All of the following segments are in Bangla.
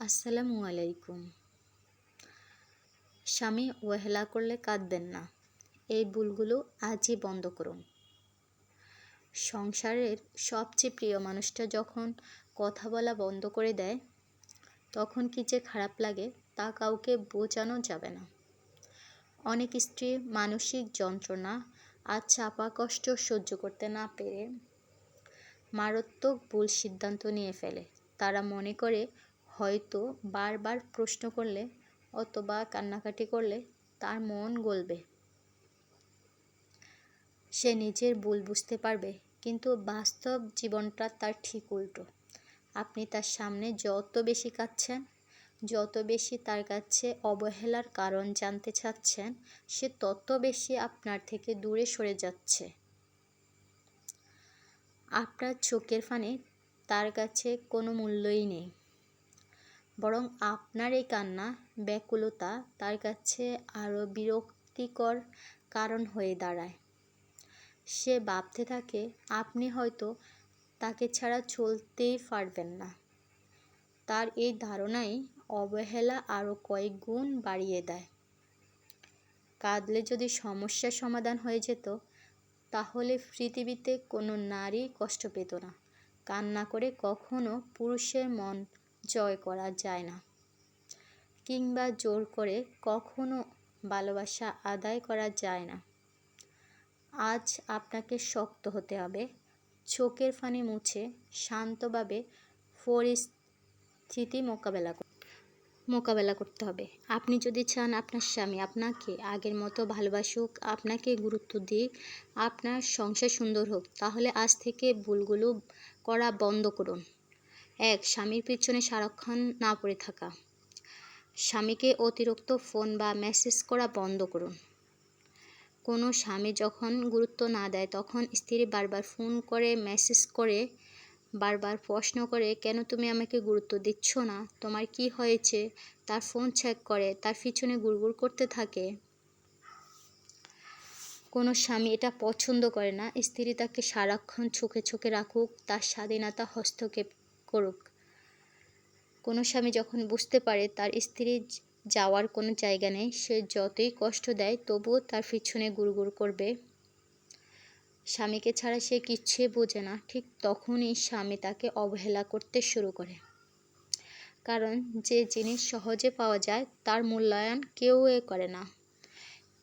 আসসালামু আলাইকুম। স্বামী অবহেলা করলে কাঁদবেন না, এই ভুলগুলো আজই বন্ধ করুন। সংসারের সবচেয়ে প্রিয় মানুষটা যখন কথা বলা বন্ধ করে দেয়, তখন কি যে খারাপ লাগে তা কাউকে বোঝানো যাবে না। অনেক স্ত্রী মানসিক যন্ত্রণা আর চাপা কষ্ট সহ্য করতে না পেরে মারাত্মক ভুল সিদ্ধান্ত নিয়ে ফেলে। তারা মনে করে হয়তো বারবার প্রশ্ন করলে অথবা কান্নাকাটি করলে তার মন গলবে, সে নিজের ভুল বুঝতে পারবে। কিন্তু বাস্তব জীবনটা তার ঠিক উল্টো। আপনি তার সামনে যত বেশি কাঁদছেন, যত বেশি তার কাছে অবহেলার কারণ জানতে চাচ্ছেন, সে তত বেশি আপনার থেকে দূরে সরে যাচ্ছে। আপনার চোখের পানি তার কাছে কোনো মূল্যই নেই, বরং আপনার এই কান্না, ব্যাকুলতা তার কাছে আরও বিরক্তিকর কারণ হয়ে দাঁড়ায়। সে ভাবতে থাকে আপনি হয়তো তাকে ছাড়া চলতেই পারবেন না। তার এই ধারণাই অবহেলা আরও কয়েক গুণ বাড়িয়ে দেয়। কাঁদলে যদি সমস্যার সমাধান হয়ে যেত, তাহলে পৃথিবীতে কোনো নারী কষ্ট পেত না। কান্না করে কখনো পুরুষের মন জয় করা যায় না, কিংবা জোর করে কখনো ভালোবাসা আদায় করা যায় না। আজ আপনাকে শক্ত হতে হবে, চোখের পানি মুছে শান্তভাবে পরিস্থিতি মোকাবেলা করতে হবে। আপনি যদি চান আপনার স্বামী আপনাকে আগের মতো ভালোবাসুক, আপনাকে গুরুত্ব দিক, আপনার সংসার সুন্দর হোক, তাহলে আজ থেকে ভুলগুলো করা বন্ধ করুন। 1. স্বামীর পিছনে সারাক্ষণ না পড়ে থাকা। স্বামীকে অতিরিক্ত ফোন বা মেসেজ করা বন্ধ করুন। কোনো স্বামী যখন গুরুত্ব না দেয়, তখন স্ত্রী বারবার ফোন করে, মেসেজ করে, বারবার প্রশ্ন করে, কেন তুমি আমাকে গুরুত্ব দিচ্ছ না, তোমার কি হয়েছে, তার ফোন চেক করে, তার পিছনে গুড়গুড় করতে থাকে। কোনো স্বামী এটা পছন্দ করে না, স্ত্রী তাকে সারাক্ষণ চোখে চোখে রাখুক, তার স্বাধীনতা হস্তক্ষেপ করুক। কোনো স্বামী যখন বুঝতে পারে তার স্ত্রীর যাওয়ার কোনো জায়গা নেই, সে যতই কষ্ট দেয় তবুও তার পিছনে গুড়গুড় করবে, স্বামীকে ছাড়া সে কিচ্ছুই বোঝে না, ঠিক তখনই স্বামী তাকে অবহেলা করতে শুরু করে। কারণ যে জিনিস সহজে পাওয়া যায় তার মূল্যায়ন কেউ করে না।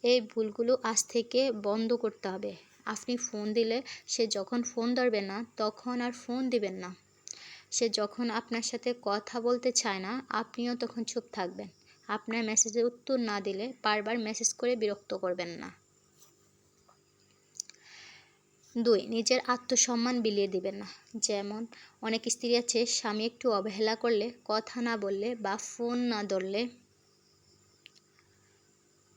এই ভুলগুলো আজ থেকে বন্ধ করতে হবে। আপনি ফোন দিলে সে যখন ফোন ধরবে না, তখন আর ফোন দিবেন না। সে যখন আপনার সাথে কথা বলতে চায় না, আপনিও তখন চুপ থাকবেন। আপনার মেসেজের উত্তর না দিলে বারবার মেসেজ করে বিরক্ত করবেন না। 2. নিজের আত্মসম্মান বিলিয়ে দিবেন না। যেমন অনেক স্ত্রী আছে, স্বামী একটু অবহেলা করলে, কথা না বললে বা ফোন না ধরলে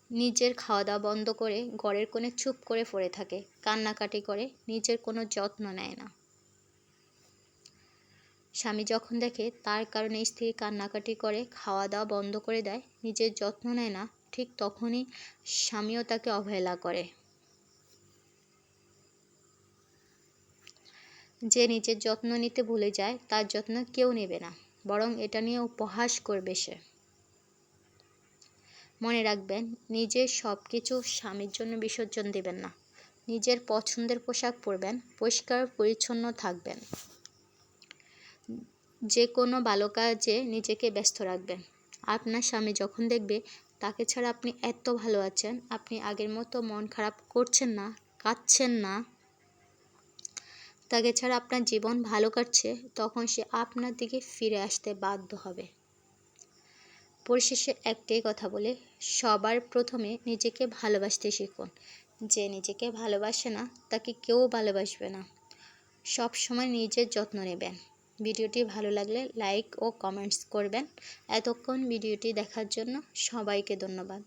নিজের খাওয়া দাওয়া বন্ধ করে ঘরের কোণে চুপ করে পড়ে থাকে, কান্নাকাটি করে, নিজের কোনো যত্ন নেয় না। স্বামী যখন দেখে তার কারণে স্ত্রী কান্নাকাটি করে, খাওয়া দাওয়া বন্ধ করে দেয়, নিজের যত্ন নেয় না, ঠিক তখনই স্বামীও তাকে অবহেলা করে। যে নিজের যত্ন নিতে ভুলে যায়, তার যত্ন কেউ নেবে না, বরং এটা নিয়ে উপহাস করবে সে। মনে রাখবেন, নিজের সব কিছু স্বামীর জন্য বিসর্জন দেবেন না। নিজের পছন্দের পোশাক পরবেন, পরিষ্কার পরিচ্ছন্ন থাকবেন, যে কোনো ভালো কাজে নিজেকে ব্যস্ত রাখবেন। আপনার স্বামী যখন দেখবে তাকে ছাড়া আপনি এত ভালো আছেন, আপনি আগের মতো মন খারাপ করছেন না, কাঁদছেন না, তাকে ছাড়া আপনার জীবন ভালো কাটছে, তখন সে আপনার দিকে ফিরে আসতে বাধ্য হবে। পরিশেষে একটাই কথা বলে, সবার প্রথমে নিজেকে ভালোবাসতে শিখুন। যে নিজেকে ভালোবাসে না, তাকে কেউ ভালোবাসবে না। সব সময় নিজের যত্ন নেবেন। ভিডিওটি ভালো লাগলে লাইক ও কমেন্টস করবেন। এতক্ষণ ভিডিওটি দেখার জন্য সবাইকে ধন্যবাদ।